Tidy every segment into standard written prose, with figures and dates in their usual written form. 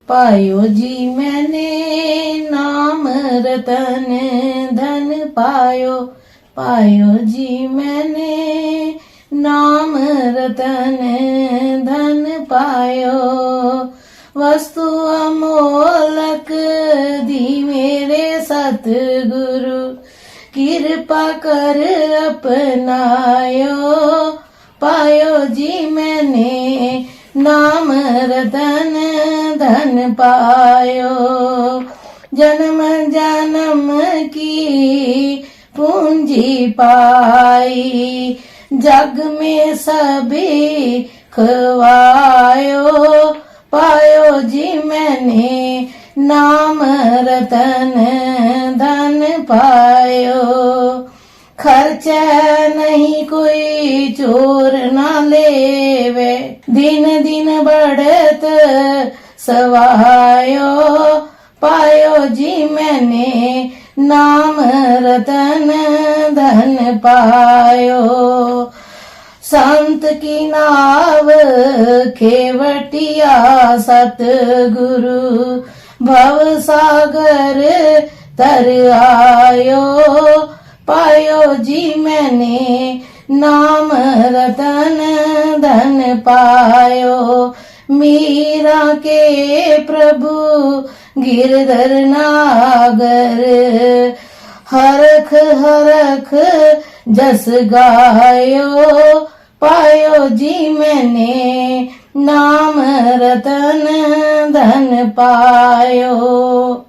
पायो जी मैंने नाम रतन धन पायो। पायो जी मैंने नाम रतन धन पायो। वस्तु अमोलक दी मेरे सतगुरु कृपा कर अपनायो। पायो जी मैंने नाम रतन धन पायो। जन्म जन्म की पूंजी पाई जग में सभी खवायो। पायो जी मैंने नाम रतन धन पायो। खर्च नहीं कोई चोर ना लेवे दिन दिन बढ़त सवायो। पायो जी मैंने नाम रतन धन पायो। संत की नाव खेवटिया सतगुरु भव सागर तर आयो। पायो जी मैंने नाम रतन धन पायो। मीरा के प्रभु गिरधर नागर हरख हरख जस गायो। पायो जी मैंने नाम रतन धन पायो।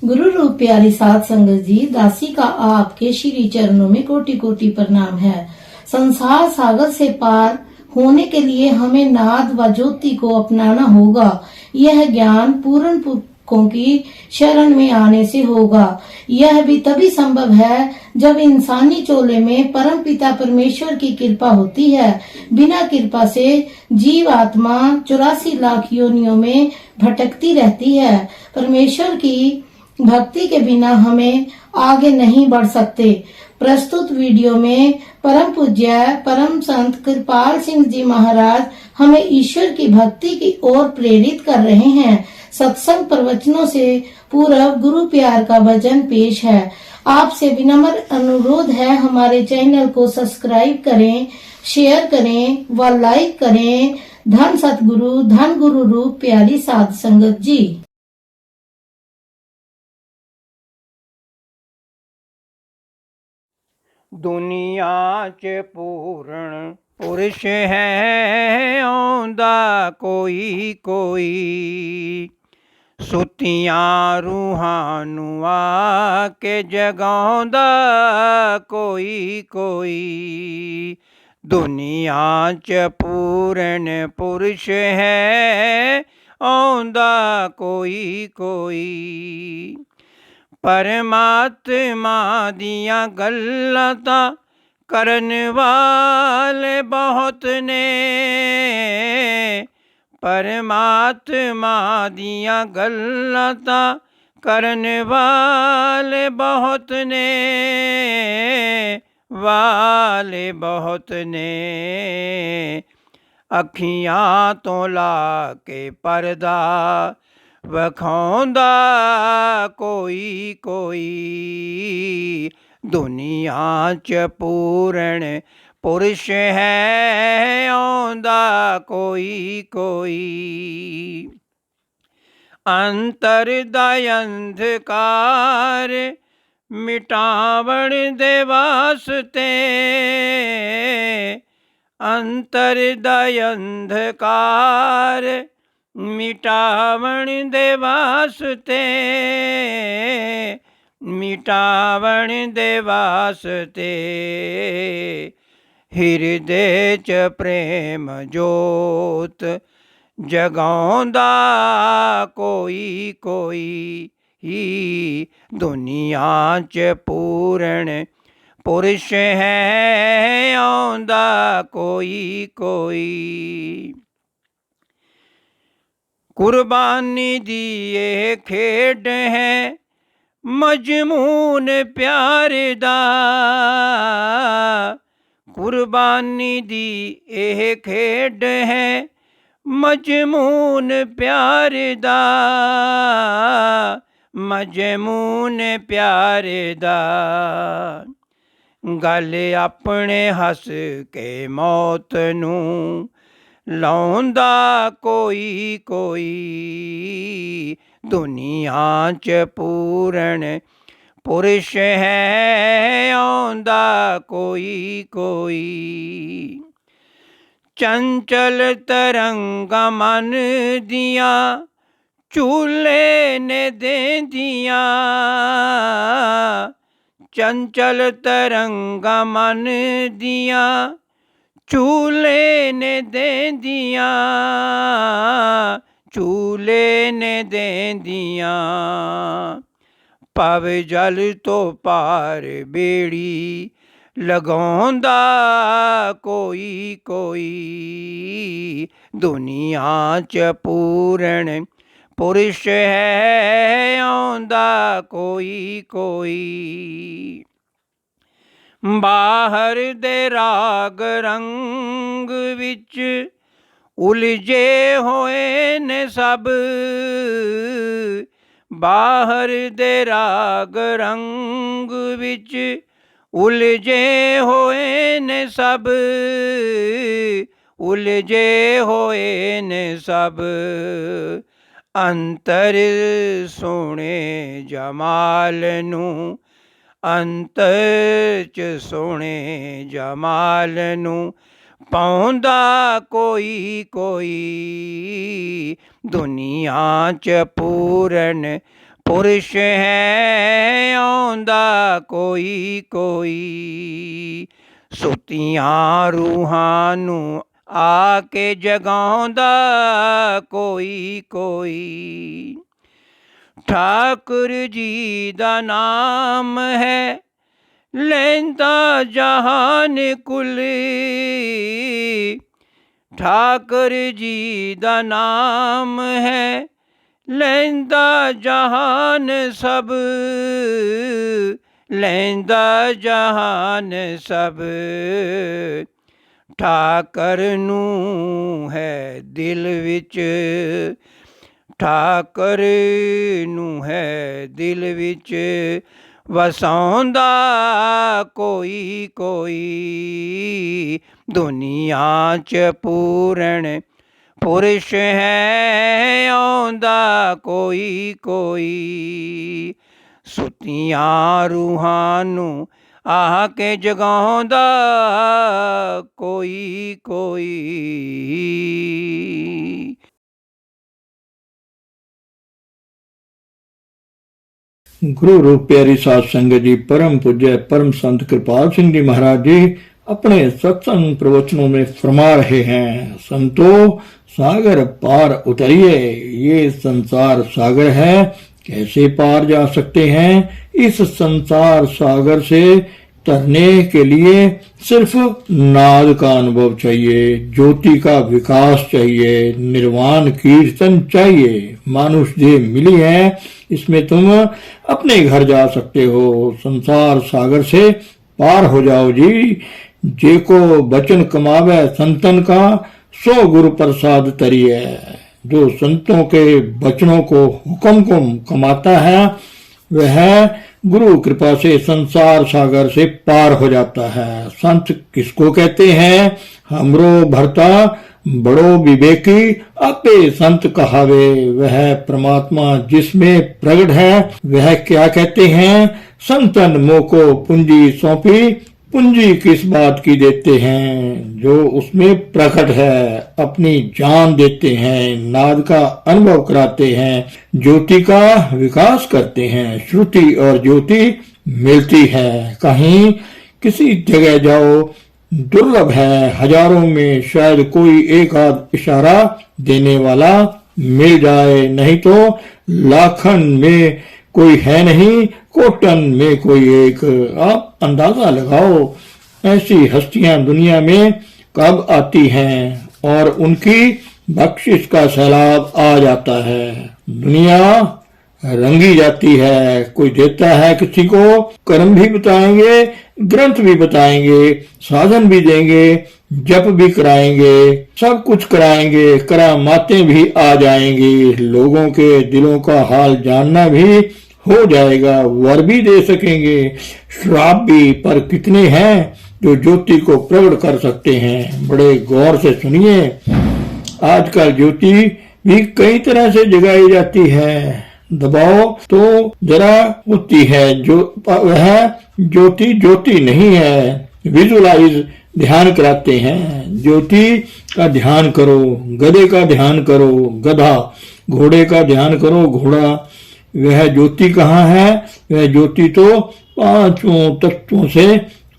गुरु रूप प्यारी साध संगत जी, दासी का आपके श्री चरणों में कोटि कोटि प्रणाम है। संसार सागर से पार होने के लिए हमें नाद व ज्योति को अपनाना होगा। यह ज्ञान पूर्ण पुरखों की शरण में आने से होगा। यह भी तभी संभव है जब इंसानी चोले में परम पिता परमेश्वर की कृपा होती है। बिना कृपा से जीव आत्मा 84 लाख योनियों में भटकती रहती है। परमेश्वर की भक्ति के बिना हमें आगे नहीं बढ़ सकते। प्रस्तुत वीडियो में परम पूज्य परम संत कृपाल सिंह जी महाराज हमें ईश्वर की भक्ति की ओर प्रेरित कर रहे हैं। सत्संग प्रवचनों से पूर्व गुरु प्यार का भजन पेश है। आपसे विनम्र अनुरोध है, हमारे चैनल को सब्सक्राइब करें, शेयर करें व लाइक करें। धन सतगुरु धन गुरु रूप प्यारी साध संगत जी। दुनिया च पूर्ण पुरुष है आंदा कोई कोई। सुतियां रूहां नूं आके जगांदा कोई कोई। दुनिया च पूर्ण पुरुष है आंदा कोई कोई। परमात्मा दियां गल्लां तां करन वाले बहुत ने। परमात्मा दियां गल्लां तां करन वाले बहुत ने। वाले बहुत ने अखियां तो ला के पर्दा वखांदा कोई कोई। दुनिया च पूर्ण पुरुष है आंदा कोई कोई। अंतर दा अंधकार मिटावण दे वास्ते। अंतर दा अंधकार मिटावण दे वास्ते। मिटावण दे वास्ते हिरदे च प्रेम जोत जगांदा कोई कोई। दुनिया च पूर्ण पुरुष है आंदा कोई कोई। कुर्बानी दी ये खेड है मजमून प्यार दा। कुर्बानी दी ये खेड है ਮਜਮੂਨ ਪਿਆਰ ਦਾ, ਮਜਮੂਨ ਪਿਆਰ ਦਾ। ਗੱਲ ਆਪਣੇ ਹੱਸ ਕੇ ਮੌਤ ਨੂੰ ਲਾਉਂਦਾ ਕੋਈ ਕੋਈ, ਦੁਨੀਆ 'ਚ ਪੂਰਨ ਪੁਰਸ਼ ਹੈ ਆਉਂਦਾ ਕੋਈ ਕੋਈ। ਚੰਚਲ ਤਰੰਗਾਂ ਮਨ ਦੀਆਂ ਝੂਲੇ ਨੇ ਦੇਂਦੀਆਂ, ਚੰਚਲ ਤਰੰਗਾਂ ਮਨ ਦੀਆਂ ਝੂਲੇ ਨੇ ਦੇਂਦੀਆਂ, ਝੂਲੇ ਨੇ ਦੇਂਦੀਆਂ। ਭਵ ਜਲ ਤੋਂ ਪਾਰ ਬੇੜੀ ਲਗਾਉਂਦਾ ਕੋਈ ਕੋਈ, ਦੁਨੀਆ 'ਚ ਪੂਰਨ ਪੁਰਸ਼ ਹੈ ਆਉਂਦਾ ਕੋਈ ਕੋਈ। ਬਾਹਰ ਦੇ ਰਾਗ ਰੰਗ ਵਿੱਚ ਉਲਝੇ ਹੋਏ ਨੇ ਸਭ, ਬਾਹਰ ਦੇ ਰਾਗ ਰੰਗ ਵਿੱਚ ਉਲਝੇ ਹੋਏ ਨੇ ਸਭ, ਉਲਝੇ ਹੋਏ ਨੇ ਸਭ। ਅੰਤਰ ਸੋਹਣੇ ਜਮਾਲ ਨੂੰ, ਅੰਤਰ 'ਚ ਸੋਹਣੇ ਜਮਾਲ ਨੂੰ ਪਾਉਂਦਾ ਕੋਈ ਕੋਈ, ਦੁਨੀਆ 'ਚ ਪੂਰਨ ਪੁਰਸ਼ ਹੈ ਆਉਂਦਾ ਕੋਈ ਕੋਈ। ਸੁੱਤੀਆਂ ਰੂਹਾਂ ਨੂੰ ਆ ਕੇ ਜਗਾਉਂਦਾ ਕੋਈ ਕੋਈ। ਠਾਕੁਰ ਜੀ ਦਾ ਨਾਮ ਹੈ ਲੈਂਦਾ ਜਹਾਨ ਕੁਲ, ਠਾਕੁਰ ਜੀ ਦਾ ਨਾਮ ਹੈ ਲੈਂਦਾ ਜਹਾਨ ਸਭ, ਲੈਂਦਾ ਜਹਾਨ ਸਭ। ਠਾਕਰ ਨੂੰ ਹੈ ਦਿਲ ਵਿੱਚ, ਠਾਕਰ ਨੂੰ ਹੈ ਦਿਲ ਵਿੱਚ ਵਸਾਉਂਦਾ ਕੋਈ ਕੋਈ, ਦੁਨੀਆ 'ਚ ਪੂਰਨ ਪੁਰਸ਼ ਹੈ ਆਉਂਦਾ ਕੋਈ ਕੋਈ। ਸੁੱਤੀਆਂ ਰੂਹਾਂ ਨੂੰ ਆ ਕੇ ਜਗਾਉਂਦਾ ਕੋਈ ਕੋਈ। ਗੁਰੂ ਰੂਪ ਪਿਆਰੀ ਸਾਧ ਸੰਗਤ ਜੀ, परम पूज्य परम संत कृपाल सिंह जी महाराज जी अपने सत्संग प्रवचनों में फरमा रहे हैं, संतो सागर पार उतरिए। ये संसार सागर है, कैसे पार जा सकते हैं? इस संसार सागर से तरने के लिए सिर्फ नाद का अनुभव चाहिए, ज्योति का विकास चाहिए, निर्वाण कीर्तन चाहिए। मानुष देह मिली है, इसमें तुम अपने घर जा सकते हो। संसार सागर से पार हो जाओ जी। जे को बचन कमावे संतन का, सो गुरु प्रसाद तरिए। जो संतों के वचनों को हुक्म को कमाता है, वह गुरु कृपा से संसार सागर से पार हो जाता है। संत किसको कहते हैं? हमरो भरता बड़ो विवेकी आपे संत कहावे। वह परमात्मा जिसमें प्रगट है, वह क्या कहते हैं? संतन मोह को पूंजी सौंपी, पूंजी किस बात की देते हैं? जो उसमें प्रकट है अपनी जान देते हैं, नाद का अनुभव कराते हैं, ज्योति का विकास करते हैं। श्रुति और ज्योति मिलती है। कहीं किसी जगह जाओ, दुर्लभ है, हजारों में शायद कोई एक आध इशारा देने वाला मिल जाए, नहीं तो लाखन में कोई है नहीं, कोटन में कोई एक। आप अंदाजा लगाओ ऐसी हस्तियां दुनिया में कब आती हैं और उनकी बख्शिश का सैलाब आ जाता है। दुनिया रंगी जाती है। कोई देता है किसी को, कर्म भी बताएंगे, ग्रंथ भी बताएंगे, साधन भी देंगे, जप भी कराएंगे, सब कुछ कराएंगे, करामातें भी आ जाएंगी, लोगों के दिलों का हाल जानना भी हो जाएगा, वर भी दे सकेंगे, श्राप भी। पर कितने हैं जो ज्योति को प्रकट कर सकते हैं? बड़े गौर से सुनिए। आजकल ज्योति भी कई तरह से जगाई जाती है। दबाओ तो जरा होती है, जो वह ज्योति ज्योति नहीं है। विजुलाइज ध्यान कराते हैं। ज्योति का ध्यान करो, गधे का ध्यान करो, गधा, घोड़े का ध्यान करो, घोड़ा। वह ज्योति कहाँ है? वह ज्योति तो पांचों तत्वों से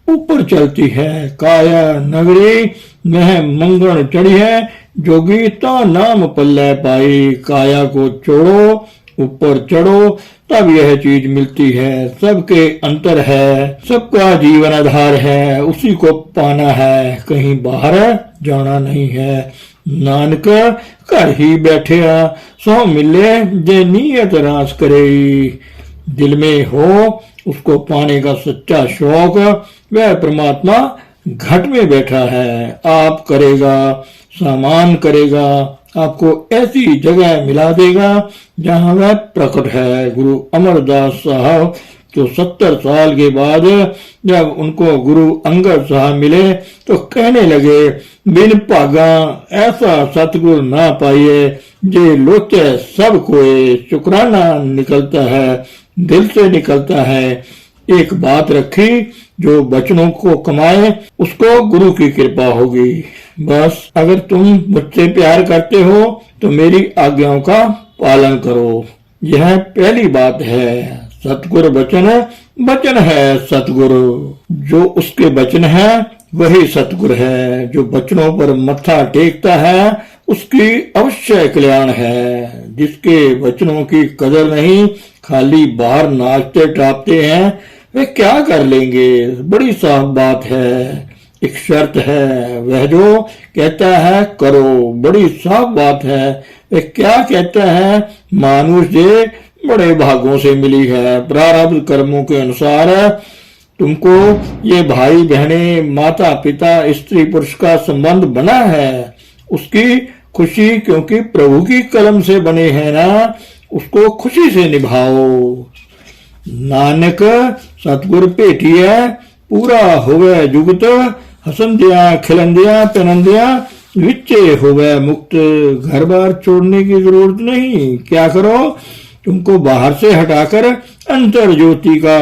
ऊपर चलती है। काया नगरी वह मंगण चढ़ी है, जोगी ता नाम पल्ले पाई। काया को छोड़ो, ऊपर चढ़ो, तब यह चीज मिलती है। सबके अंतर है, सबका जीवन आधार है, उसी को पाना है, कहीं बाहर जाना नहीं है। नानक घर ही बैठे सो मिले, जे नियत रास करे। दिल में हो उसको पाने का सच्चा शौक, वह परमात्मा घट में बैठा है, आप करेगा, सामान करेगा, आपको ऐसी जगह मिला देगा जहां वह प्रकट है। गुरु अमरदास साहब तो 70 साल के बाद जब उनको गुरु अंगद साहब मिले तो कहने लगे, बिन भागा ऐसा सतगुरु ना पाइए, जे लोचे सब कोई। शुक्राना निकलता है, दिल से निकलता है। एक बात रखी, जो वचनों को कमाए उसको गुरु की कृपा होगी। बस अगर तुम मुझसे प्यार करते हो तो मेरी आज्ञाओं का पालन करो, यह पहली बात है। सतगुरु वचन वचन है सतगुरु, जो उसके वचन है वही सतगुरु है। जो वचनों पर मत्था टेकता है उसकी अवश्य कल्याण है। जिसके वचनों की कदर नहीं, खाली बाहर नाचते टापते हैं, वे क्या कर लेंगे? बड़ी साफ बात है। एक शर्त है, वह जो कहता है करो, बड़ी साफ बात है। वह क्या कहता है? मानुष जे बड़े भागों से मिली है, प्रारब्ध कर्मों के अनुसार तुमको ये भाई बहने, माता पिता, स्त्री पुरुष का संबंध बना है, उसकी खुशी क्योंकि प्रभु की कलम से बने हैं ना, उसको खुशी से निभाओ। नानक सतगुर भेटिया, पूरा होवे जुगत, हसंदिया खिलंदिया पेनंदिया, विच्चे होवे मुक्त। घर बार छोड़ने की जरूरत नहीं। क्या करो? तुमको बाहर से हटाकर अंतर ज्योति का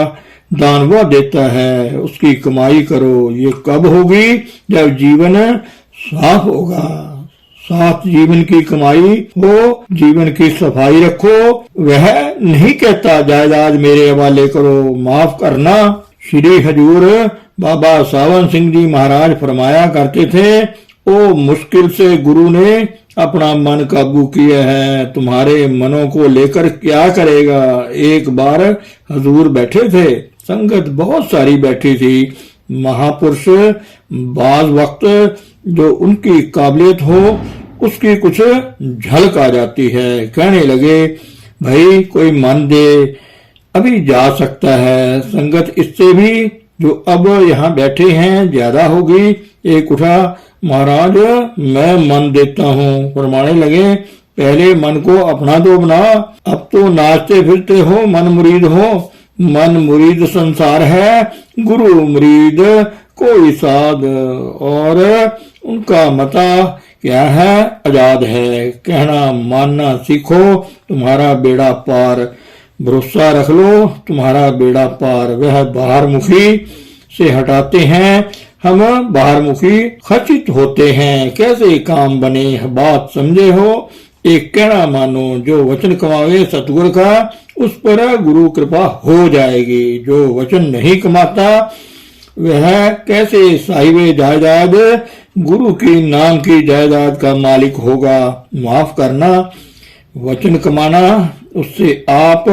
दान वो देता है, उसकी कमाई करो। ये कब होगी? जब जीवन साफ होगा। साफ जीवन की कमाई हो, जीवन की सफाई रखो। वह नहीं कहता जायदाद मेरे हवाले करो, माफ करना। श्री हजूर बाबा सावन सिंह जी महाराज फरमाया करते थे, ओ मुश्किल से गुरु ने अपना मन काबू किया है, तुम्हारे मनों को लेकर क्या करेगा। एक बार हजूर बैठे थे, संगत बहुत सारी बैठी थी। महापुरुष बाज वक्त जो उनकी काबिलियत हो उसकी कुछ झलक आ जाती है। कहने लगे, भाई कोई मन दे, अभी जा सकता है। संगत इससे भी जो अब यहाँ बैठे हैं ज्यादा होगी। एक उठा, महाराज मैं मन देता हूँ। फरमाने लगे, पहले मन को अपना दो बना, अब तो नाचते फिरते हो, मन मुरीद हो। मन मुरीद संसार है, गुरु मुरीद कोई साध। और उनका मता क्या है? आजाद है। कहना मानना सीखो, तुम्हारा बेड़ा पार। भरोसा रख लो, तुम्हारा बेड़ा पार। वह बाहर मुखी से हटाते हैं, हम बाहर मुखी खचित होते हैं। कैसे काम बने, बात समझे हो? एक कहना मानो, जो वचन कमावे सतगुरु का, उस पर गुरु कृपा हो जाएगी। जो वचन नहीं कमाता वह कैसे साहिबे जायदाद, गुरु की नाम की जायदाद का मालिक होगा। माफ करना, वचन कमाना उससे आप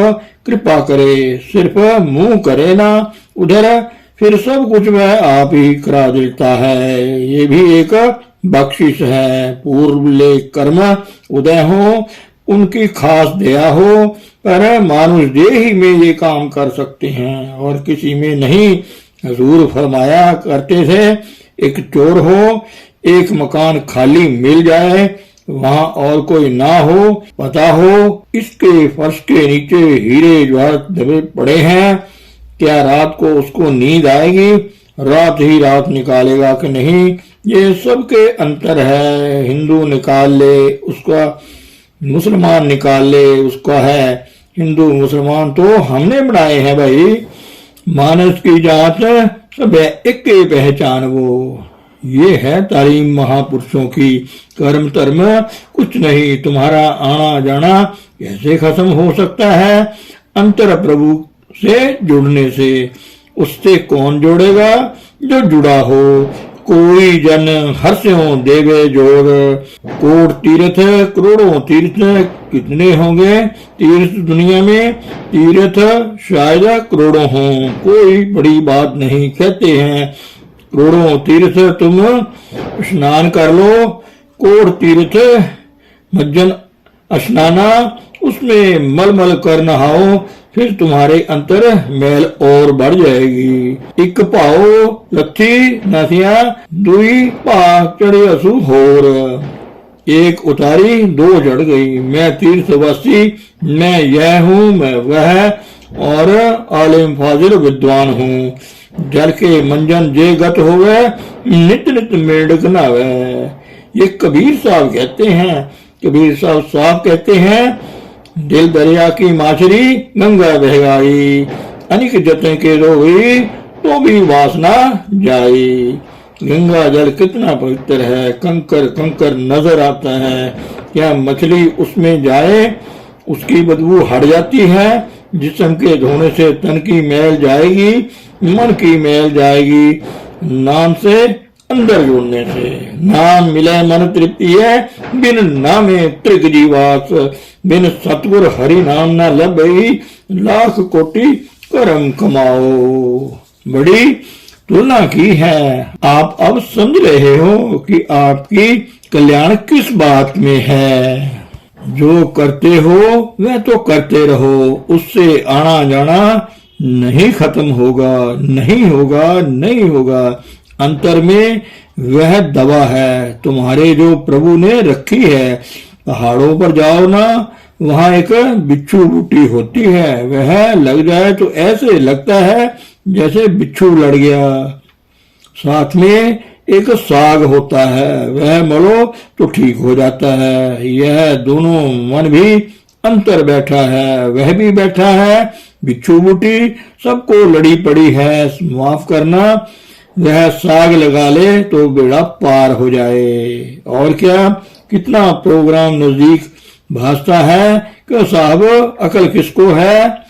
कृपा करे, सिर्फ मुंह करे ना उधर, फिर सब कुछ वह आप ही करा देता है। ये भी एक बख्शिश है। पूर्व ले कर्म उदय हो, उनकी खास दया हो, पर मानुष देह ही में ये काम कर सकते हैं और किसी में नहीं। हजूर फरमाया करते थे, एक चोर हो, एक मकान खाली मिल जाए, वहां और कोई ना हो, पता हो इसके फर्श के नीचे हीरे जवाहरात दबे पड़े हैं, क्या रात को उसको नींद आएगी? रात ही रात निकालेगा कि नहीं? ये सबके अंतर है। हिंदू निकाल ले उसका, मुसलमान निकाल ले उसका है। हिंदू मुसलमान तो हमने बनाए हैं भाई। मानस की जात सब एक ही पहचान वो। ये है तालीम महापुरुषों की। कर्म धर्म कुछ नहीं। तुम्हारा आना जाना कैसे खत्म हो सकता है? अंतर प्रभु से जुड़ने से। उससे कौन जोड़ेगा? जो जुड़ा हो। कोई जन हर्ष्यों देवे जोर, कोट तीर्थ करोड़ों तीर्थ कितने होंगे तीर्थ दुनिया में? तीर्थ शायद करोड़ों हों, कोई बड़ी बात नहीं। कहते हैं करोड़ों तीर्थ तुम स्नान कर लो, कोट तीर्थ मज्जन स्नाना, उसमें मलमल कर नहाओ, फिर तुम्हारे अंतर मैल और बढ़ जाएगी। एक भाओ लथी नसिया, दुई भा चढ़े असु होर। एक उतारी दो जड़ गई। मैं तीर्थवासी, मैं यह हूँ, मैं वह, और आलिम फाजिल विद्वान हूँ। जल के मंजन जे गत होवे, नित नित मेंढक नहावे। ये कबीर साहब कहते हैं। कबीर साहब साफ कहते हैं, दिल दरिया की माछरी गंगा बहगाई, अनिक जतन के रोई तो भी वासना जाई। गंगा जल कितना पवित्र है, कंकर कंकर नजर आता है। क्या मछली उसमें जाए उसकी बदबू हट जाती है? जिस्म के धोने से तन की मैल जाएगी, मन की मैल जाएगी। नाम से अंदर जोड़ने से। नाम मिले मन तृप्ति है, बिन नामे त्रिग जीवास। बिन सतगुर हरि नाम न लभई, लाख कोटि कर्म कमाओ। बड़ी तुलना की है। आप अब समझ रहे हो कि आपकी कल्याण किस बात में है। जो करते हो वह तो करते रहो, उससे आना जाना नहीं खत्म होगा, नहीं होगा, नहीं होगा। अंतर में वह दवा है तुम्हारे जो प्रभु ने रखी है। पहाड़ों पर जाओ ना, वहां एक बिच्छू बूटी होती है, वह लग जाए तो ऐसे लगता है जैसे बिच्छू लड़ गया। साथ में एक साग होता है, वह मलो तो ठीक हो जाता है। यह दोनों मन भी अंतर बैठा है, वह भी बैठा है। बिच्छू बूटी सबको लड़ी पड़ी है, माफ करना। वह साग लगा ले तो बेड़ा पार हो जाए। और क्या, कितना प्रोग्राम नजदीक भासता है कि साहब अकल किसको है।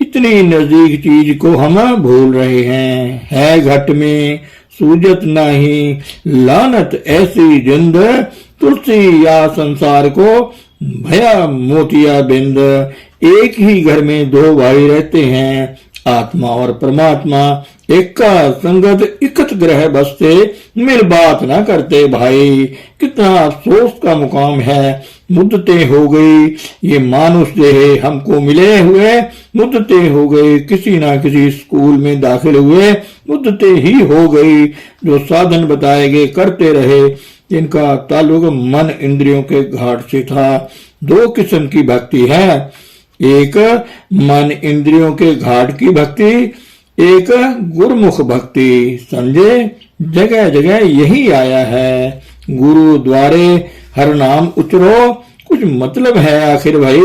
इतनी नजदीक चीज को हम भूल रहे हैं। है घट में सूजत नहीं, लानत ऐसी जिंद, तुलसी या संसार को भया मोतिया बिंद। एक ही घर में दो भाई रहते हैं, आत्मा और परमात्मा। एक का संगत इकत ग्रह बसते, मिल बात ना करते भाई। कितना अफसोस का मुकाम है। मुद्दतें हो गई, ये मानुष देह हमको मिले हुए मुद्दतें हो गई। किसी ना किसी स्कूल में दाखिल हुए, मुद्दतें ही हो गई। जो साधन बताए गए करते रहे, इनका ताल्लुक मन इंद्रियों के घाट से था। दो किस्म की भक्ति है, एक मन इंद्रियों के घाट की भक्ति, एक गुरुमुख भक्ति। समझे, जगह जगह यही आया है। गुरु द्वारे हर नाम उचरो, कुछ मतलब है आखिर भाई।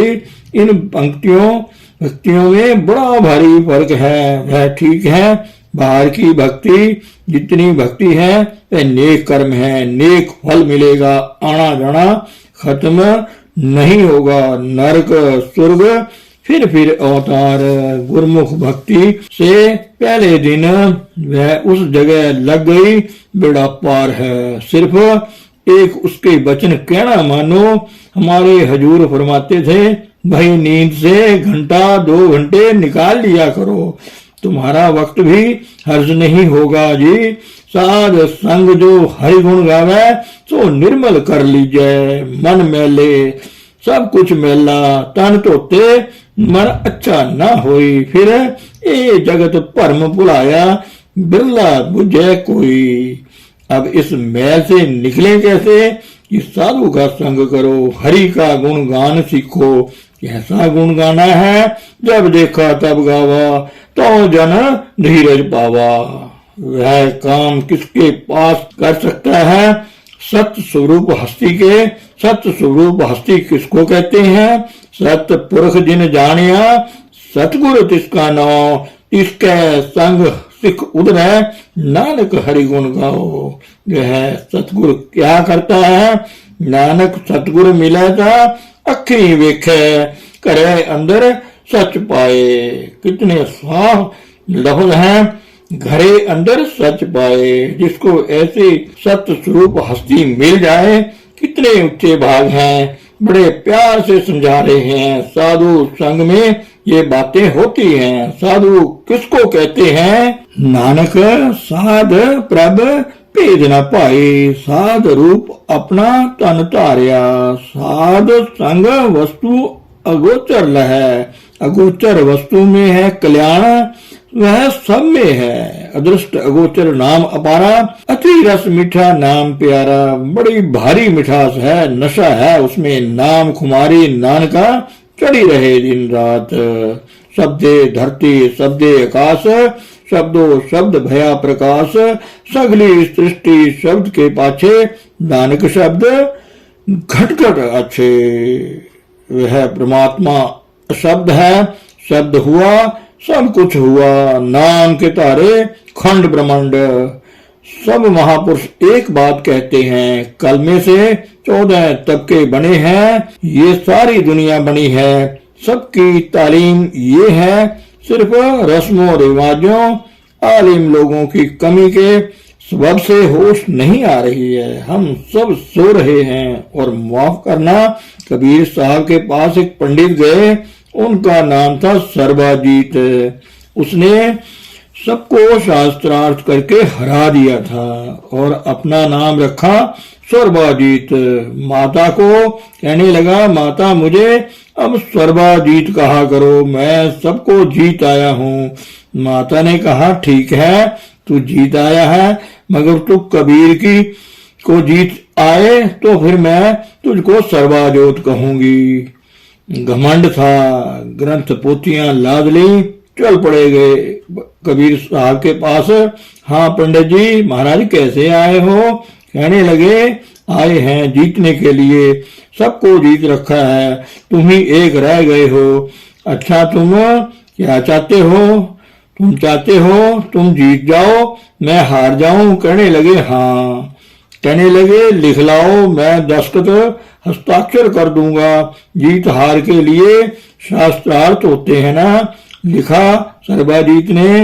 इन भक्तियों में बड़ा भारी फर्क है। वह ठीक है, बाहर की भक्ति जितनी भक्ति है वह नेक कर्म है, नेक फल मिलेगा। आना जाना खत्म नहीं होगा। नरक स्वर्ग फिर अवतार। गुरमुख भक्ति से पहले दिन वह उस जगह लग गई, बेड़ा पार है। सिर्फ एक उसके वचन कहना मानो। हमारे हजूर फरमाते थे, भाई नींद से घंटा 2 घंटे निकाल लिया करो, तुम्हारा वक्त भी हर्ज नहीं होगा जी। साध संग जो हरि गुण गावे, सो निर्मल कर लीजिए। मन मैले सब कुछ मेला तन धोते मन अच्छा ना होई। फिर ए जगत भरम भुलाया बिरला बुझे कोई। अब इस मैल से निकले कैसे कि साधु का संग करो, हरि का गुण गान सीखो। कैसा गुण गाना है, जब देखा तब गावा, तो जन धीरज पावा। वह काम किसके पास कर सकता है? सत्य स्वरूप हस्ती के। सत्य स्वरूप हस्ती किसको कहते हैं? सत्य पुरख जिन जानिया, सतगुरु तिसका नाम, इसके संग सिख उधरै, नानक हरि गुण गाओ। यह सतगुरु क्या करता है? नानक सतगुरु मिले ता अखी वेखे, करे अंदर सच पाए। कितने साफ लफ्ज हैं, घरे अंदर सच पाए। जिसको ऐसी सत्य स्वरूप हस्ती मिल जाए, कितने ऊंचे भाग हैं। बड़े प्यार से समझा रहे हैं, साधु संग में ये बातें होती हैं। साधु किसको कहते हैं? नानक साध प्रभ भेद न पाए, साध रूप अपना तन धारिया। साध संग वस्तु अगोचर है, अगोचर वस्तु में है कल्याण, वह सब में है। अदृष्ट अगोचर नाम अपारा, अति रस मीठा नाम प्यारा। बड़ी भारी मिठास है, नशा है उसमें, नाम खुमारी नानका चढ़ी रहे दिन रात। शब्दे धरती शब्दे आकाश, शब्दो शब्द भया प्रकाश। सगली सृष्टि शब्द के पाछे, नानक शब्द घट घट अच्छे। वह परमात्मा शब्द है, शब्द हुआ सब कुछ हुआ। नाम के तारे खंड ब्रह्मांड। सब महापुरुष एक बात कहते हैं, कलमे से 14 तबके बने हैं, ये सारी दुनिया बनी है। सबकी तालीम ये है, सिर्फ रस्मों रिवाजों आलिम लोगों की कमी के सबब से होश नहीं आ रही है। हम सब सो रहे हैं। और माफ करना, कबीर साहब के पास एक पंडित गए, उनका नाम था सर्वाजीत। उसने सबको शास्त्रार्थ करके हरा दिया था और अपना नाम रखा सर्वाजीत। माता को कहने लगा, माता मुझे अब सर्वाजीत कहा करो, मैं सबको जीत आया हूँ। माता ने कहा, ठीक है तू जीत आया है, मगर तू कबीर की को जीत आए तो फिर मैं तुझको सर्वाजोत कहूंगी। घमंड था, ग्रंथ पोथियां लाद ली, चल पड़े गए कबीर साहब के पास। हाँ पंडित जी, महाराज कैसे आए हो? कहने लगे, आए हैं जीतने के लिए, सबको जीत रखा है, तुम ही एक रह गए हो। अच्छा तुम क्या चाहते हो? तुम चाहते हो तुम जीत जाओ, मैं हार जाऊं? कहने लगे हाँ। कहने लगे, लिख लाओ, मैं दस्तखत हस्ताक्षर कर दूंगा। जीत हार के लिए शास्त्रार्थ होते हैं ना। लिखा, सर्वाजीत ने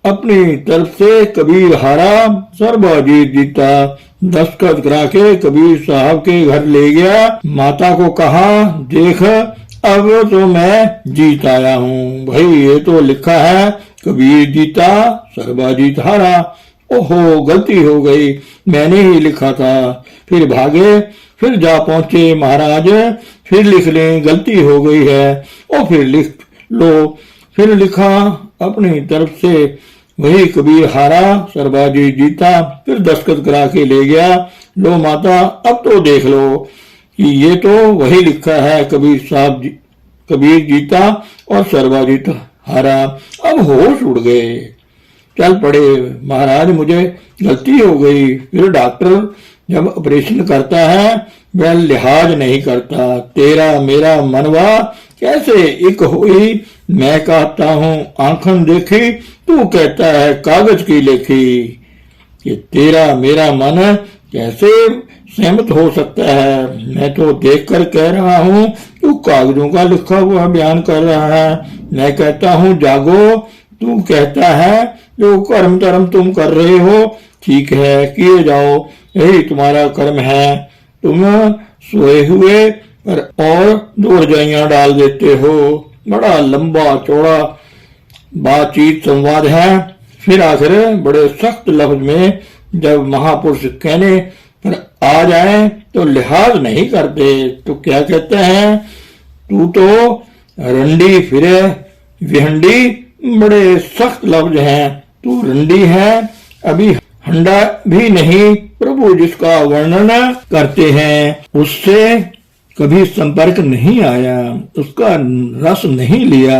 अपनी तरफ से कबीर हारा, सर्वाजीत जीता। दस्तखत करा के कबीर साहब के घर ले गया। माता को कहा, देख अब तो मैं जीत आया हूँ। भाई ये तो लिखा है कबीर जीता सर्वाजीत हारा। ओहो गलती हो गई, मैंने ही लिखा था। फिर भागे, फिर जा पहुंचे, महाराज फिर लिख लें, गलती हो गई है। और फिर लिख लो। फिर लिखा अपनी तरफ से, वही कबीर हारा सर्वाजीत जीता। फिर दस्तखत करा के ले गया। लो माता अब तो देख लो कि ये तो वही लिखा है, कबीर साहब कबीर जीता और सर्वाजीत हारा। अब होश उड़ गए, चल पड़े, महाराज मुझे गलती हो गई। फिर डॉक्टर जब ऑपरेशन करता है वह लिहाज नहीं करता, तेरा मेरा मनवा कैसे एक हुई। मैं कहता हूँ आंखन देखी, तू कहता है कागज की लेखी। कि तेरा मेरा मन कैसे सहमत हो सकता है? मैं तो देखकर कह रहा हूँ, तू कागजों का लिखा हुआ बयान कर रहा है। मैं कहता हूँ जागो, तू कहता है जो कर्म धर्म तुम कर रहे हो ठीक है, किए जाओ, यही तुम्हारा कर्म है। तुम सोए हुए पर और 2 रजाइयां डाल देते हो। बड़ा लंबा चौड़ा बातचीत संवाद है। फिर आखिर बड़े सख्त लफ्ज में जब महापुरुष कहने पर आ जाए तो लिहाज नहीं करते, तो क्या कहते हैं, तू तो रंडी फिरे विहंडी, बड़े सख्त लफ्ज हैं, तू रंडी है, अभी हंडा भी नहीं। प्रभु जिसका वर्णन करते हैं उससे कभी संपर्क नहीं आया, उसका रस नहीं लिया,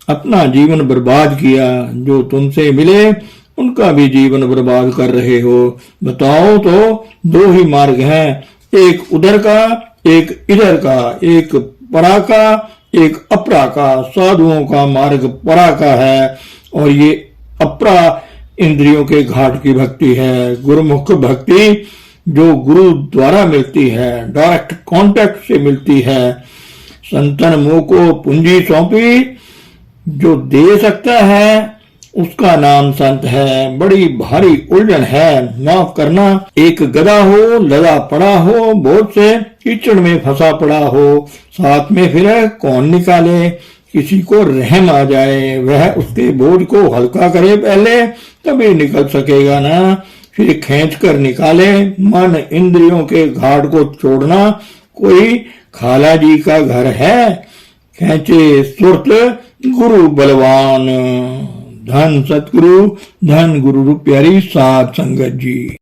अपना जीवन बर्बाद किया। जो तुमसे मिले उनका भी जीवन बर्बाद कर रहे हो। बताओ तो दो ही मार्ग हैं, एक उधर का एक इधर का, एक परा का एक अपरा का। साधुओं का मार्ग परा का है और ये अपरा इंद्रियों के घाट की भक्ति है। गुरुमुख भक्ति जो गुरु द्वारा मिलती है, डायरेक्ट कांटेक्ट से मिलती है। संतन मुंह को पूंजी सौंपी, जो दे सकता है उसका नाम संत है। बड़ी भारी उलझन है, माफ करना। एक गधा हो, लदा पड़ा हो, बोझ से कीचड़ में फंसा पड़ा हो, साथ में फिर कौन निकाले। किसी को रहम आ जाए, वह उसके बोझ को हल्का करे पहले, तभी निकल सकेगा ना। फिर खींच कर निकाले। मन इंद्रियों के घाट को छोड़ना कोई खाला जी का घर है। खेचे सुरत गुरु बलवान। धन सतगुरु, धन गुरु प्यारी साध संगत जी।